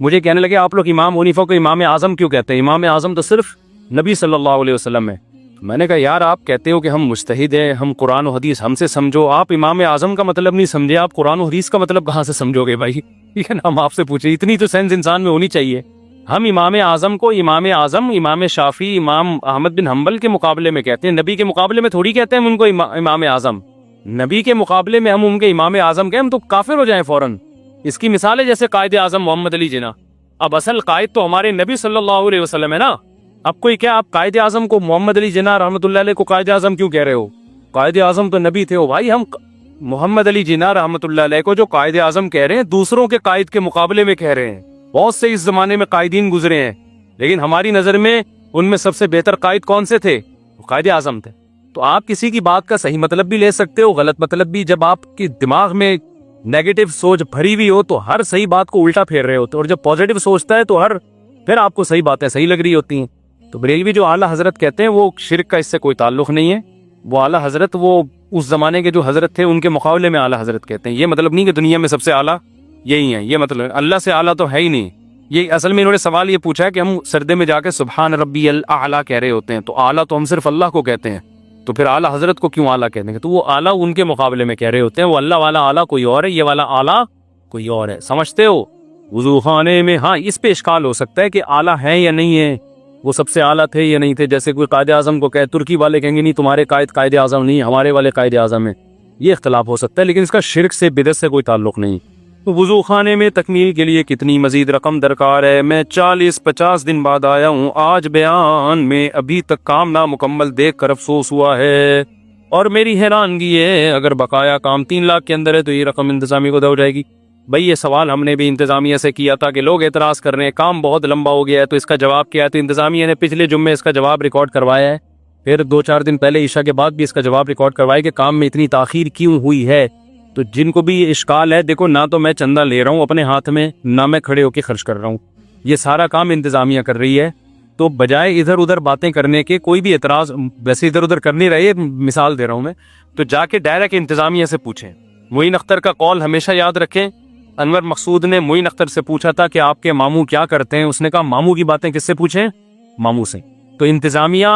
مجھے کہنے لگے آپ لوگ امام حنیفہ کو امام اعظم کیوں کہتے ہیں؟ امام اعظم تو صرف نبی صلی اللہ علیہ وسلم ہے. میں نے کہا یار آپ کہتے ہو کہ ہم مجتہد ہیں، ہم قرآن و حدیث ہم سے سمجھو، آپ امام اعظم کا مطلب نہیں سمجھے، آپ قرآن و حدیث کا مطلب کہاں سے سمجھو گے بھائی؟ ٹھیک ہے نا، ہم آپ سے پوچھیں، اتنی تو سینس انسان میں ہونی چاہیے. ہم امام اعظم کو امام اعظم، امام شافعی، امام احمد بن حنبل کے مقابلے میں کہتے ہیں، نبی کے مقابلے میں تھوڑی کہتے ہیں ہم ان کو امام اعظم. نبی کے مقابلے میں ہم ان کے امام اعظم کہیں ہم تو کافر ہو جائیں فوراً. اس کی مثال ہے جیسے قائد اعظم محمد علی جناح. اب اصل قائد تو ہمارے نبی صلی اللہ علیہ وسلم ہے نا. اب کوئی کیا آپ قائد اعظم کو محمد علی جناح رحمۃ اللہ علیہ کو قائد اعظم کیوں کہہ رہے ہو؟ قائد اعظم تو نبی تھے. بھائی ہم محمد علی جناح رحمۃ اللہ علیہ کو جو قائد اعظم کہہ رہے ہیں دوسروں کے قائد کے مقابلے میں کہہ رہے ہیں. بہت سے اس زمانے میں قائدین گزرے ہیں لیکن ہماری نظر میں ان میں سب سے بہتر قائد کون سے تھے؟ وہ قائد اعظم تھے. تو آپ کسی کی بات کا صحیح مطلب بھی لے سکتے ہو, غلط مطلب بھی. جب آپ کی دماغ میں نیگیٹو سوچ بھری ہوئی ہو تو ہر صحیح بات کو الٹا پھیر رہے ہوتے, اور جب پازیٹو سوچتا ہے تو پھر آپ کو صحیح باتیں صحیح لگ رہی ہوتی ہیں. تو بریلوی جو اعلیٰ حضرت کہتے ہیں وہ شرک کا اس سے کوئی تعلق نہیں ہے. وہ اعلیٰ حضرت وہ اس زمانے کے جو حضرت تھے ان کے مقابلے میں اعلیٰ حضرت کہتے ہیں. یہ مطلب نہیں کہ دنیا میں سب سے اعلیٰ یہی ہیں, یہ مطلب اللہ سے اعلیٰ تو ہے ہی نہیں. یہ اصل میں انہوں نے سوال یہ پوچھا ہے کہ ہم سردے میں جا کے سبحان ربی الاعلیٰ کہہ رہے ہوتے ہیں, تو اعلیٰ تو ہم صرف اللہ کو کہتے ہیں, تو پھر اعلیٰ حضرت کو کیوں اعلیٰ کہتے ہیں؟ تو وہ اعلیٰ ان کے مقابلے میں کہہ رہے ہوتے ہیں. وہ اللہ والا اعلیٰ کوئی اور ہے, یہ والا اعلیٰ کوئی اور ہے. سمجھتے ہو؟ وضو خانے میں ہاں اس پہ اشکال ہو سکتا ہے کہ اعلیٰ ہے یا نہیں ہے, وہ سب سے اعلیٰ تھے یا نہیں تھے. جیسے کوئی قائد اعظم کو کہے, ترکی والے کہیں گے نہیں تمہارے قائد اعظم نہیں, ہمارے والے قائد اعظم ہیں. یہ اختلاف ہو سکتا ہے, لیکن اس کا شرک سے بدعت سے کوئی تعلق نہیں. تو وضو خانے میں تکمیل کے لیے کتنی مزید رقم درکار ہے؟ میں 40-50 دن بعد آیا ہوں. آج بیان میں ابھی تک کام نامکمل دیکھ کر افسوس ہوا ہے, اور میری حیرانگی ہے اگر بقایا کام 3 لاکھ کے اندر ہے تو یہ رقم انتظامیہ کو دو جائے گی. بھائی یہ سوال ہم نے بھی انتظامیہ سے کیا تھا کہ لوگ اعتراض کر رہے ہیں کام بہت لمبا ہو گیا ہے, تو اس کا جواب کیا ہے؟ تو انتظامیہ نے پچھلے جمعے اس کا جواب ریکارڈ کروایا ہے, پھر 2-4 دن پہلے عشاء کے بعد بھی اس کا جواب ریکارڈ کروایا کہ کام میں اتنی تاخیر کیوں ہوئی ہے. تو جن کو بھی یہ اشکال ہے, دیکھو نہ تو میں چندہ لے رہا ہوں اپنے ہاتھ میں, نہ میں کھڑے ہو کے خرچ کر رہا ہوں, یہ سارا کام انتظامیہ کر رہی ہے. تو بجائے ادھر ادھر باتیں کرنے کے, کوئی بھی اعتراض ویسے ادھر ادھر کر نہیں رہی ہے, مثال دے رہا ہوں میں, تو جا کے ڈائریکٹ انتظامیہ سے پوچھیں. معین اختر کا قول ہمیشہ یاد رکھیں. انور مقصود نے معین اختر سے پوچھا تھا کہ آپ کے ماموں کیا کرتے ہیں, اس نے کہا ماموں کی باتیں کس سے پوچھیں؟ ماموں سے. تو انتظامیہ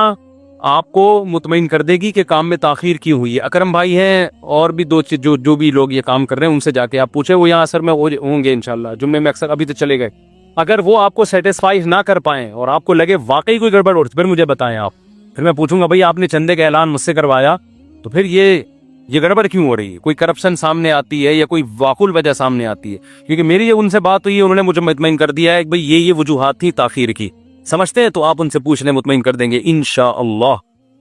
آپ کو مطمئن کر دے گی کہ کام میں تاخیر کیوں ہوئی ہے. اکرم بھائی ہیں اور بھی 2 جو بھی لوگ یہ کام کر رہے ہیں, ان سے جا کے آپ پوچھیں, وہ یہاں اثر میں ہوں گے انشاءاللہ. جمعے میں اکثر ابھی تو چلے گئے. اگر وہ آپ کو سیٹسفائی نہ کر پائیں اور آپ کو لگے واقعی کوئی گڑبڑ ہو پھر مجھے بتائیں آپ, پھر میں پوچھوں گا بھائی آپ نے چندے کا اعلان مجھ سے کروایا تو پھر یہ گڑبڑ کیوں ہو رہی ہے؟ کوئی کرپشن سامنے آتی ہے یا کوئی واقعی وجہ سامنے آتی ہے؟ کیونکہ میری یہ ان سے بات ہوئی ہے, انہوں نے مجھے مطمئن کر دیا ہے کہ بھئی یہ وجوہات تھی تاخیر کی. سمجھتے ہیں؟ تو آپ ان سے پوچھ لیں, مطمئن کر دیں گے انشاءاللہ.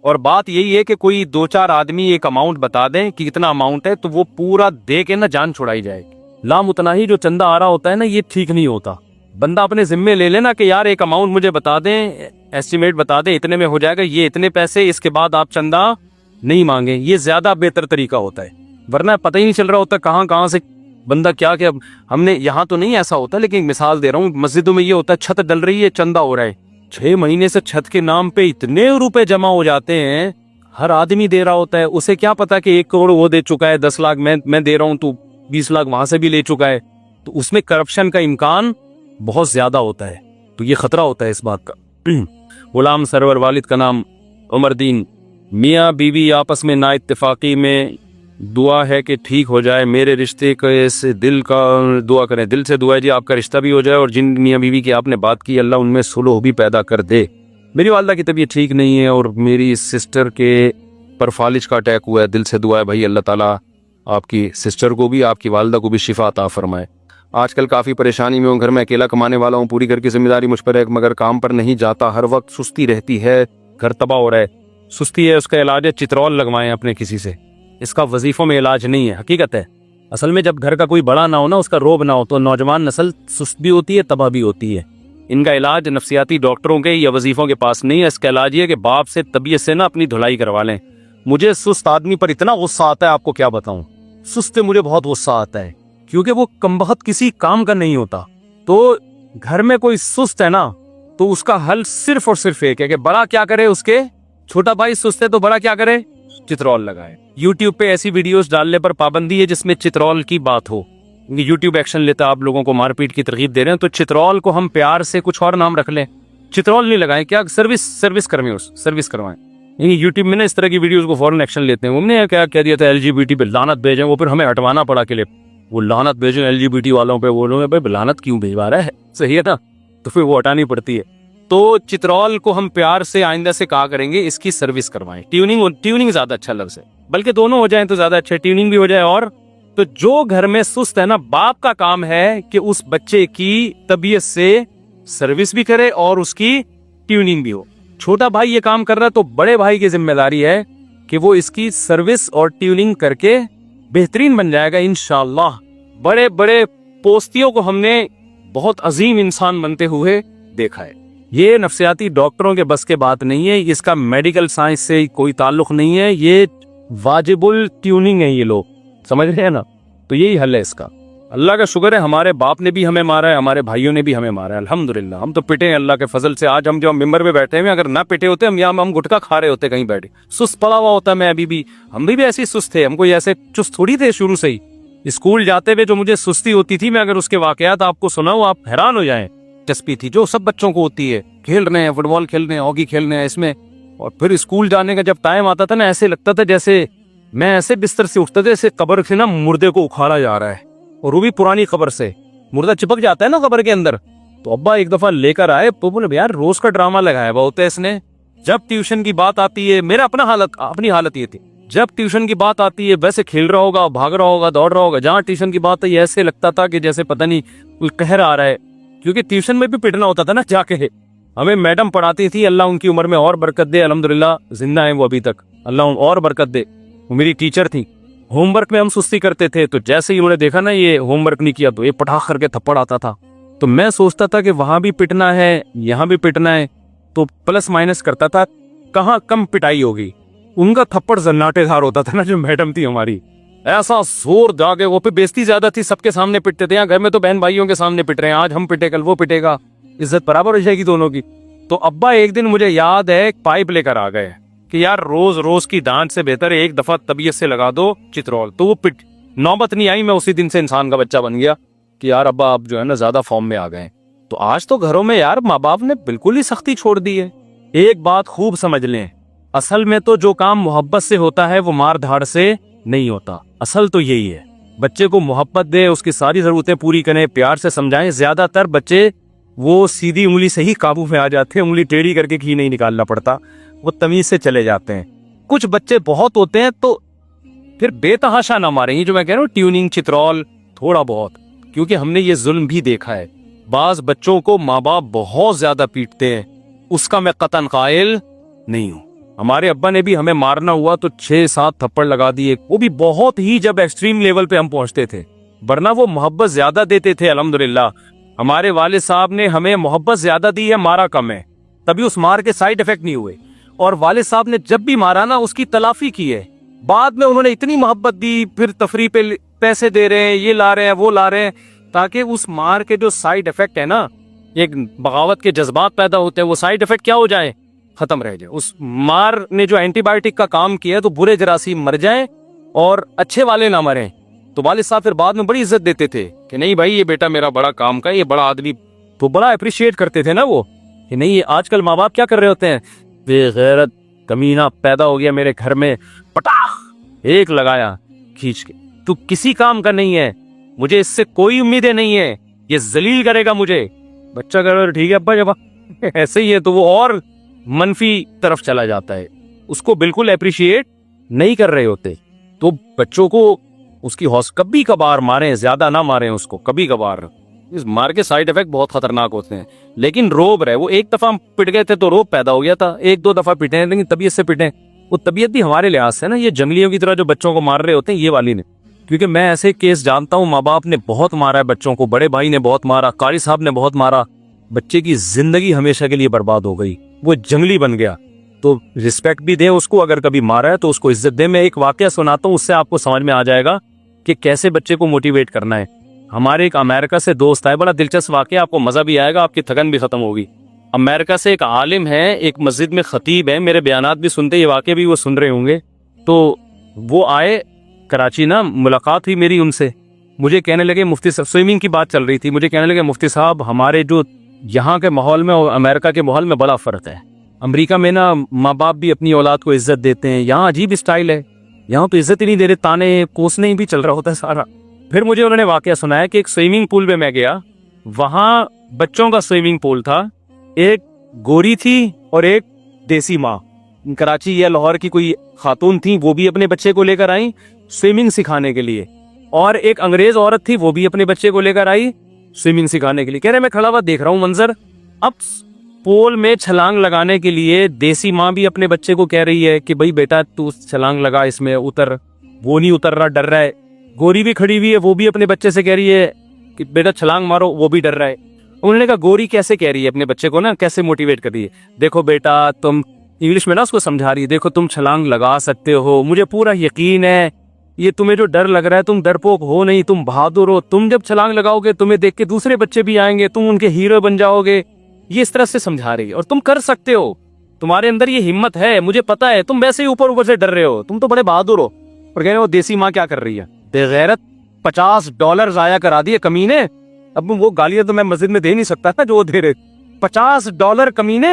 اور بات یہی ہے کہ کوئی 2-4 آدمی ایک اماؤنٹ بتا دیں کہ کتنا اماؤنٹ ہے, تو وہ پورا دے کے نہ جان چھڑائی جائے گی. لامتناہی جو چندہ آ رہا ہوتا ہے نا, یہ ٹھیک نہیں ہوتا. بندہ اپنے ذمے لے لینا کہ یار ایک اماؤنٹ مجھے بتا دیں, ایسٹیمیٹ بتا دیں, اتنے میں ہو جائے گا, یہ اتنے پیسے, اس کے بعد آپ چندہ نہیں مانگیں. یہ زیادہ بہتر طریقہ ہوتا ہے, ورنہ پتہ ہی نہیں چل رہا ہوتا کہاں سے بندہ کیا ہم نے. یہاں تو نہیں ایسا ہوتا, لیکن مثال دے رہا ہوں, مسجدوں میں یہ ہوتا ہے چھت ڈل رہی ہے, چندہ ہو رہا ہے, 6 مہینے سے چھت کے نام پہ اتنے روپے جمع ہو جاتے ہیں, ہر آدمی دے رہا ہوتا ہے. اسے کیا پتا کہ 1 کروڑ وہ دے چکا ہے, 10 لاکھ میں دے رہا ہوں, تو 20 لاکھ وہاں سے بھی لے چکا ہے. تو اس میں کرپشن کا امکان بہت زیادہ ہوتا ہے, تو یہ خطرہ ہوتا ہے اس بات کا. غلام سرور, والد کا نام عمر دین. میاں بیوی آپس میں نا اتفاقی میں, دعا ہے کہ ٹھیک ہو جائے میرے رشتے کے سے, دل کا دعا کریں, دل سے دعا ہے جی آپ کا رشتہ بھی ہو جائے, اور جن میاں بیوی کی آپ نے بات کی اللہ ان میں صلح بھی پیدا کر دے. میری والدہ کی طبیعت ٹھیک نہیں ہے اور میری سسٹر کے پر فالج کا اٹیک ہوا ہے, دل سے دعا ہے بھائی اللہ تعالیٰ آپ کی سسٹر کو بھی آپ کی والدہ کو بھی شفا عطا فرمائے. آج کل کافی پریشانی میں ہوں, گھر میں اکیلا کمانے والا ہوں, پوری گھر کی ذمہ داری مجھ پر ہے, مگر کام پر نہیں جاتا, ہر وقت سستی رہتی ہے, گھر تباہ ہو رہا ہے. سستی ہے, اس کا علاج ہے چترول لگوائیں اپنے کسی سے, اس کا وظیفوں میں علاج نہیں ہے, حقیقت ہے. اصل میں جب گھر کا کوئی بڑا نہ ہو نا, اس کا روب نہ ہو, تو نوجوان نسل سست بھی ہوتی ہے, تباہ بھی ہوتی ہے. ان کا علاج نفسیاتی ڈاکٹروں کے یا وظیفوں کے پاس نہیں ہے, اس کا علاج یہ کہ باپ سے طبیعت سے نا اپنی دھلائی کروا لیں. مجھے سست آدمی پر اتنا غصہ آتا ہے, آپ کو کیا بتاؤں, سست مجھے بہت غصہ آتا ہے, کیونکہ وہ کمبخت کسی کام کا نہیں ہوتا. تو گھر میں کوئی سست ہے نا, تو اس کا حل صرف اور صرف ایک ہے کہ بڑا کیا کرے, اس کے چھوٹا بھائی سست ہے تو بڑا کیا کرے, چترول لگائے. یوٹیوب پہ ایسی ویڈیوز ڈالنے پر پابندی ہے جس میں چترول کی بات ہو. یوٹیوب ایکشن لیتا ہے, آپ لوگوں کو مار پیٹ کی ترغیب دے رہے ہیں, تو چترول کو ہم پیار سے کچھ اور نام رکھ لیں, چترول نہیں لگائیں. کیا سروس کروائیں. یوٹیوب میں نا اس طرح کی ویڈیوز کو فوراً ایکشن لیتے ہیں. انہوں نے کیا کہہ دیا تھا LGBT پہ لعنت بھیجیں, وہ پھر ہمیں ہٹوانا پڑا کہ وہ لعنت بھیجیں LGBT والوں پہ. وہ لوگ بھائی لعنت کیوں بھیجوا رہا ہے, صحیح ہے نا, تو پھر وہ ہٹانی پڑتی ہے. تو چترول کو ہم پیار سے آئندہ سے کہا کریں گے اس کی سروس کروائیں. ٹیوننگ زیادہ اچھا لفظ ہے, بلکہ دونوں ہو جائیں تو زیادہ اچھا, ٹیوننگ بھی ہو جائے. اور تو جو گھر میں سست ہے نا, باپ کا کام ہے کہ اس بچے کی طبیعت سے سروس بھی کرے اور اس کی ٹیوننگ بھی ہو. چھوٹا بھائی یہ کام کر رہا ہے تو بڑے بھائی کی ذمہ داری ہے کہ وہ اس کی سروس اور ٹیوننگ کر کے بہترین بن جائے گا انشاءاللہ. بڑے بڑے پوستیوں کو ہم نے بہت عظیم انسان بنتے ہوئے دیکھا ہے. یہ نفسیاتی ڈاکٹروں کے بس کے بات نہیں ہے, اس کا میڈیکل سائنس سے کوئی تعلق نہیں ہے, یہ واجب الٹیوننگ ہے یہ لوگ, سمجھ رہے ہیں نا. تو یہی حل ہے اس کا. اللہ کا شکر ہے ہمارے باپ نے بھی ہمیں مارا ہے, ہمارے بھائیوں نے بھی ہمیں مارا ہے, الحمدللہ. ہم تو پٹے ہیں اللہ کے فضل سے. آج ہم جو ممبر پہ بیٹھے ہیں, اگر نہ پٹے ہوتے ہم گٹکا کھا رہے ہوتے کہیں بیٹھے. سست پڑا ہوا ہوتا میں ابھی بھی, ہم بھی ایسے سست تھے, ہم کوئی ایسے چست تھوڑی تھے شروع سے ہی. اسکول جاتے ہوئے جو مجھے سستی ہوتی تھی, میں اگر اس کے واقعات آپ کو سناؤں آپ حیران ہو جائیں. دلچسپی تھی جو سب بچوں کو ہوتی ہے, کھیل رہے ہیں, فٹ بال کھیل رہے ہیں, ہاکی کھیل رہے ہیں اس میں. اور پھر اسکول جانے کا جب ٹائم آتا تھا نا, ایسے لگتا تھا جیسے میں ایسے بستر سے اٹھتا تھا جیسے قبر سے نا مردے کو اکھاڑا جا رہا ہے, اور وہ بھی پرانی قبر سے. مردہ چپک جاتا ہے نا قبر کے اندر. تو ابا ایک دفعہ لے کر آئے, تو بولے یار روز کا ڈرامہ لگایا ہوا ہوتا ہے اس نے. جب ٹیوشن کی بات آتی ہے, میرا اپنی حالت یہ تھی, جب ٹیوشن کی بات آتی ہے ویسے کھیل رہا ہوگا, بھاگ رہا ہوگا, دوڑ رہا ہوگا. جہاں ٹیوشن کی بات ہے ایسے لگتا تھا کہ جیسے پتہ نہیں کوئی قہر آ رہا ہے, کیونکہ ٹیوشن میں بھی پٹنا ہوتا تھا نا جا کے. ہمیں میڈم پڑھاتی تھی, اللہ ان کی عمر میں اور برکت دے, الحمدللہ زندہ ہیں وہ ابھی تک, اللہ اور برکت دے. وہ میری ٹیچر تھی. ہوم ورک میں ہم سستی کرتے تھے, تو جیسے ہی انہوں نے دیکھا نا یہ ہوم ورک نہیں کیا, تو یہ پٹاخ کر کے تھپڑ آتا تھا. تو میں سوچتا تھا کہ وہاں بھی پٹنا ہے یہاں بھی پٹنا ہے, تو پلس مائنس کرتا تھا کہاں کم پٹائی ہوگی. ان کا تھپڑ زناٹے دھار ہوتا تھا نا جو میڈم تھی ہماری, ایسا زور جا کے. وہ پہ بیزتی زیادہ تھی, سب کے سامنے پٹتے تھے. یہاں گھر میں تو بہن بھائیوں کے سامنے پٹ رہے ہیں, آج ہم پٹے کل وہ پٹے گا, عزت برابر ہو جائے گی دونوں کی. تو ابا ایک دن مجھے یاد ہے ایک پائپ لے کر آ گئے کہ یار روز کی ڈانٹ سے بہتر ہے ایک دفعہ طبیعت سے لگا دو چترول. تو وہ نوبت نہیں آئی, میں اسی دن سے انسان کا بچہ بن گیا کہ یار ابا آپ جو ہے نا زیادہ فارم میں آ گئے. تو آج تو گھروں میں یار ماں باپ نے بالکل ہی سختی چھوڑ دی ہے. ایک بات خوب سمجھ لیں, اصل میں تو جو کام محبت سے ہوتا ہے وہ مار دھاڑ سے نہیں ہوتا. اصل تو یہی ہے, بچے کو محبت دے, اس کی ساری ضرورتیں پوری کریں, پیار سے سمجھائیں. زیادہ تر بچے وہ سیدھی انگلی سے ہی قابو میں آ جاتے ہیں, انگلی ٹیڑھی کر کے گھی نہیں نکالنا پڑتا, وہ تمیز سے چلے جاتے ہیں. کچھ بچے بہت ہوتے ہیں تو پھر بے تحاشا نہ ماریں, یہ جو میں کہہ رہا ہوں ٹیوننگ چترول تھوڑا بہت, کیونکہ ہم نے یہ ظلم بھی دیکھا ہے. بعض بچوں کو ماں باپ بہت زیادہ پیٹتے ہیں, اس کا میں قطعاً قائل نہیں ہوں. ہمارے ابا نے بھی ہمیں مارنا ہوا تو 6-7 تھپڑ لگا دیے, وہ بھی بہت ہی جب ایکسٹریم لیول پہ ہم پہنچتے تھے, ورنہ وہ محبت زیادہ دیتے تھے. الحمدللہ ہمارے والد صاحب نے ہمیں محبت زیادہ دی ہے, مارا کم ہے, تبھی اس مار کے سائیڈ افیکٹ نہیں ہوئے. اور والد صاحب نے جب بھی مارا نا اس کی تلافی کی ہے. بعد میں انہوں نے اتنی محبت دی, پھر تفریح پہ پیسے دے رہے ہیں, یہ لا رہے ہیں وہ لا رہے ہیں, تاکہ اس مار کے جو سائیڈ افیکٹ ہے نا, ایک بغاوت کے جذبات پیدا ہوتے ہیں, وہ سائیڈ افیکٹ کیا ہو جائے, ختم رہ جائے. اس مار نے جو اینٹی بایوٹک کا کام کیا ہے تو برے جراثیم مر جائیں اور اچھے والے نہ مریں. تو والد صاحب پھر بعد میں بڑی عزت دیتے تھے کہ نہیں بھائی یہ بیٹا میرا بڑا کام کا, یہ بڑا آدمی, تو بڑا اپریشیٹ کرتے تھے نا وہ, کہ نہیں. آج کل ماں باپ کیا کر رہے ہوتے ہیں, بے غیرت کمینہ پیدا ہو گیا میرے گھر میں, پٹاخ ایک لگایا کھینچ کے, تو کسی کام کا نہیں ہے, مجھے اس سے کوئی امیدیں نہیں ہے, یہ ذلیل کرے گا مجھے. بچہ کہہ رہا ٹھیک ہے ابا, جب ایسے ہی ہے تو وہ اور منفی طرف چلا جاتا ہے, اس کو بالکل اپریشیٹ نہیں کر رہے ہوتے. تو بچوں کو اس کی کبھی کبھار ماریں, زیادہ نہ ماریں اس کو, کبھی کبھار. اس مار کے سائیڈ افیکٹ بہت خطرناک ہوتے ہیں, لیکن روب رہے. وہ ایک دفعہ ہم پٹ گئے تھے تو روب پیدا ہو گیا تھا, 1-2 دفعہ پٹے ہیں لیکن طبیعت سے پٹیں. وہ طبیعت بھی ہمارے لحاظ سے نا, یہ جنگلیوں کی طرح جو بچوں کو مار رہے ہوتے ہیں یہ والی نے, کیونکہ میں ایسے کیس جانتا ہوں ماں باپ نے بہت مارا ہے بچوں کو, بڑے بھائی نے بہت مارا, قاری صاحب نے بہت مارا, بچے کی زندگی ہمیشہ کے لیے برباد ہو گئی, وہ جنگلی بن گیا. تو رسپیکٹ بھی دیں اس کو, اگر کبھی مارا ہے تو اس کو عزت دیں. میں ایک واقعہ سناتا ہوں, اس سے آپ کو سمجھ میں آ جائے گا کہ کیسے بچے کو موٹیویٹ کرنا ہے. ہمارے ایک امریکہ سے دوست ہے, بڑا دلچسپ واقعہ, آپ کو مزہ بھی آئے گا, آپ کی تھکن بھی ختم ہوگی. امریکہ سے ایک عالم ہے, ایک مسجد میں خطیب ہے, میرے بیانات بھی سنتے, یہ واقعہ بھی وہ سن رہے ہوں گے. تو وہ آئے کراچی نا, ملاقات ہوئی میری ان سے. مجھے کہنے لگے مفتی صاحب, سوئمنگ کی بات چل رہی تھی, مجھے کہنے لگے مفتی صاحب ہمارے جو یہاں کے ماحول میں اور امریکہ کے ماحول میں بڑا فرق ہے. امریکہ میں نا ماں باپ بھی اپنی اولاد کو عزت دیتے ہیں, یہاں عجیب اسٹائل ہے, یہاں تو عزت ہی نہیں دے رہے, تانے کوسنے ہی بھی چل رہا ہوتا ہے سارا. پھر مجھے انہوں نے واقعہ سنایا کہ ایک سوئمنگ پول میں میں گیا, وہاں بچوں کا سوئمنگ پول تھا, ایک گوری تھی اور ایک دیسی ماں, کراچی یا لاہور کی کوئی خاتون تھی, وہ بھی اپنے بچے کو لے کر آئیں سوئمنگ سکھانے کے لیے, اور ایک انگریز عورت تھی, وہ بھی اپنے بچے کو لے کر آئی سوئمنگ سکھانے کے لیے. کہہ رہے میں کھڑا ہوا دیکھ رہا ہوں منظر. اب پول میں چھلانگ لگانے کے لیے دیسی ماں بھی اپنے بچے کو کہہ رہی ہے کہ بھائی بیٹا تو چھلانگ لگا, اس میں اتر, وہ نہیں اتر رہا, ڈر رہا ہے. گوری بھی کھڑی ہوئی ہے, وہ بھی اپنے بچے سے کہہ رہی ہے کہ بیٹا چھلانگ مارو, وہ بھی ڈر رہا ہے. انہوں نے کہا گوری کیسے کہہ رہی ہے اپنے بچے کو نا, کیسے موٹیویٹ کر رہی ہے, دیکھو بیٹا تم انگلش میں نا اس کو سمجھا رہی ہے, دیکھو تم چھلانگ لگا سکتے ہو, مجھے پورا یقین ہے, یہ تمہیں جو ڈر لگ رہا ہے تم ڈرپوک ہو نہیں, تم بہادر ہو, تم جب چھلانگ لگاؤ گے تمہیں دیکھ کے دوسرے بچے بھی آئیں گے, تم ان کے ہیرو بن جاؤ گے. یہ اس طرح سے سمجھا رہی ہے, اور تم کر سکتے ہو, تمہارے اندر یہ ہمت ہے, مجھے پتا ہے, تم ویسے ہی اوپر سے ڈر رہے ہو, تم تو بڑے بہادر ہو. اور کہہ رہے وہ دیسی ماں کیا کر رہی ہے, بے غیرت, $50 ضائع کرا دیے کمینے. اب وہ گالیاں تو میں مسجد میں دے نہیں سکتا نا جو وہ دے رہے, $50 کمینے,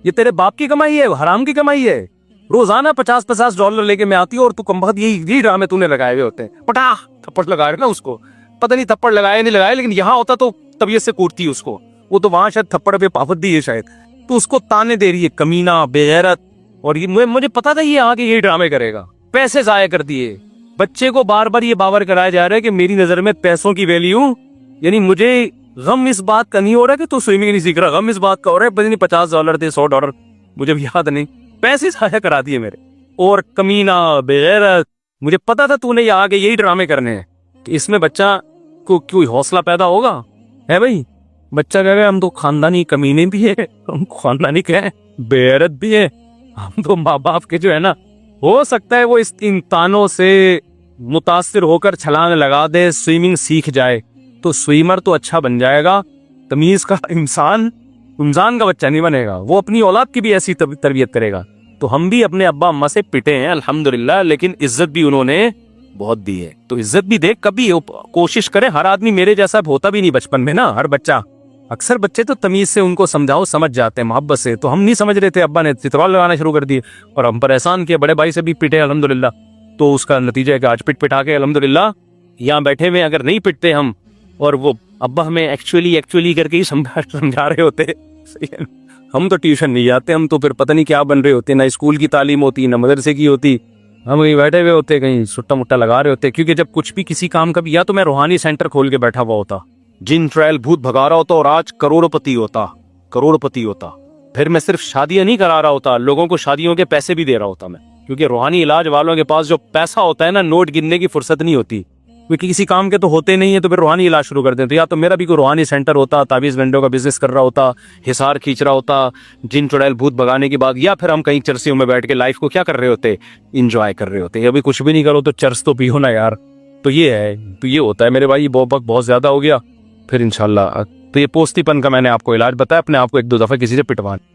یہ تیرے باپ کی کمائی ہے, حرام کی کمائی ہے. روزانہ $50 لے کے میں آتی ہوں اور تو کم بخت یہی ڈرامے تو نے لگائے ہوئے ہوتے ہیں, پٹاخ تھپڑ لگا رہے نا اس کو, پتہ نہیں تھپڑ لگائے نہیں لگائے, لیکن یہاں ہوتا تو طبیعت سے کوٹتی اس کو, وہ تو وہاں شاید تھپڑ پہ پابندی ہے شاید, تو اس کو تانے دے رہی ہے کمینہ, بے غیرت. اور یہ مجھے پتا تھا یہ آگے یہی ڈرامے کرے گا, پیسے ضائع کر دیے. بچے کو بار بار یہ باور کرایا جا رہا ہے کہ میری نظر میں پیسوں کی ویلیو, یعنی مجھے غم اس بات کا نہیں ہو رہا کہ تو سوئمنگ نہیں سیکھ رہا, غم اس بات کا ہو رہا ہے پتہ نہیں $50 تھے $100, مجھے بھی یاد نہیں, پیسے ضائع کرا دیے میرے. اور کمینہ, بے غیرت, مجھے پتا تھا تو نے یہ آگے یہی ڈرامے کرنے ہیں, کہ اس میں بچہ کو کوئی حوصلہ پیدا ہوگا ہے بھائی. بچہ کہے گا ہم تو خاندانی کمینے بھی ہے, ہم خاندانی کہیں بے غیرت بھی ہے, ہم تو ماں باپ کے جو ہے نا, ہو سکتا ہے وہ اس ان تانوں سے متاثر ہو کر چھلانگ لگا دے, سوئمنگ سیکھ جائے, تو سوئمر تو اچھا بن جائے گا, تمیز کا انسان کا بچہ نہیں بنے گا, وہ اپنی اولاد کی بھی ایسی تربیت کرے گا. تو ہم بھی اپنے ابا اماں سے پٹے ہیں الحمدللہ, لیکن عزت بھی انہوں نے بہت دی ہے, تو عزت بھی دے, کبھی کوشش کرے. ہر آدمی میرے جیسا ہوتا بھی نہیں بچپن میں نا, ہر بچہ, اکثر بچے تو تمیز سے ان کو سمجھاؤ سمجھ جاتے ہیں محبت سے, تو ہم نہیں سمجھ رہے تھے, ابا نے چترال لگانا شروع کر دیے اور ہم پر احسان کیا, بڑے بھائی سے بھی پٹے الحمدللہ. تو اس کا نتیجہ ہے کہ آج پٹا کے الحمدللہ یہاں بیٹھے ہوئے, اگر نہیں پٹتے ہم اور وہ ابا ہمیں ایکچولی کر کے ہی سمجھا رہے ہوتے, ہم تو ٹیوشن نہیں جاتے, ہم تو پھر پتہ نہیں کیا بن رہے ہوتے, نہ اسکول کی تعلیم ہوتی نہ مدرسے کی ہوتی, ہم کہیں بیٹھے ہوئے ہوتے, کہیں سٹا مٹا لگا رہے ہوتے. کیونکہ جب کچھ بھی کسی کام کا بھی, یا تو میں روحانی سینٹر کھول کے بیٹھا ہوا ہوتا, جن ٹرائل بھوت بھگا رہا ہوتا, اور آج کروڑپتی ہوتا. پھر میں صرف شادیاں نہیں کرا رہا ہوتا, لوگوں کو شادیوں کے پیسے بھی دے رہا ہوتا میں, کیونکہ روحانی علاج والوں کے پاس جو پیسہ ہوتا ہے نا, نوٹ گننے کی فرصت نہیں ہوتی, کیونکہ کسی کام کے تو ہوتے نہیں ہے, تو پھر روحانی علاج شروع کر دیتے. یا تو میرا بھی کوئی روحانی سینٹر ہوتا, تعویذ ونڈو کا بزنس کر رہا ہوتا, حصار کھینچ رہا ہوتا جن چڑیل بھوت بھگانے کی بات, یا پھر ہم کہیں چرسیوں میں بیٹھ کے لائف کو کیا کر رہے ہوتے, انجوائے کر رہے ہوتے. ابھی کچھ بھی نہیں کرو تو چرس تو پیو نا یار. تو یہ ہے, تو یہ ہوتا ہے میرے بھائی. بہت زیادہ ہو گیا, پھر انشاءاللہ. تو یہ پوستی پن کا میں نے آپ کو علاج بتایا, اپنے آپ کو 1-2 دفعہ کسی سے پٹوانا.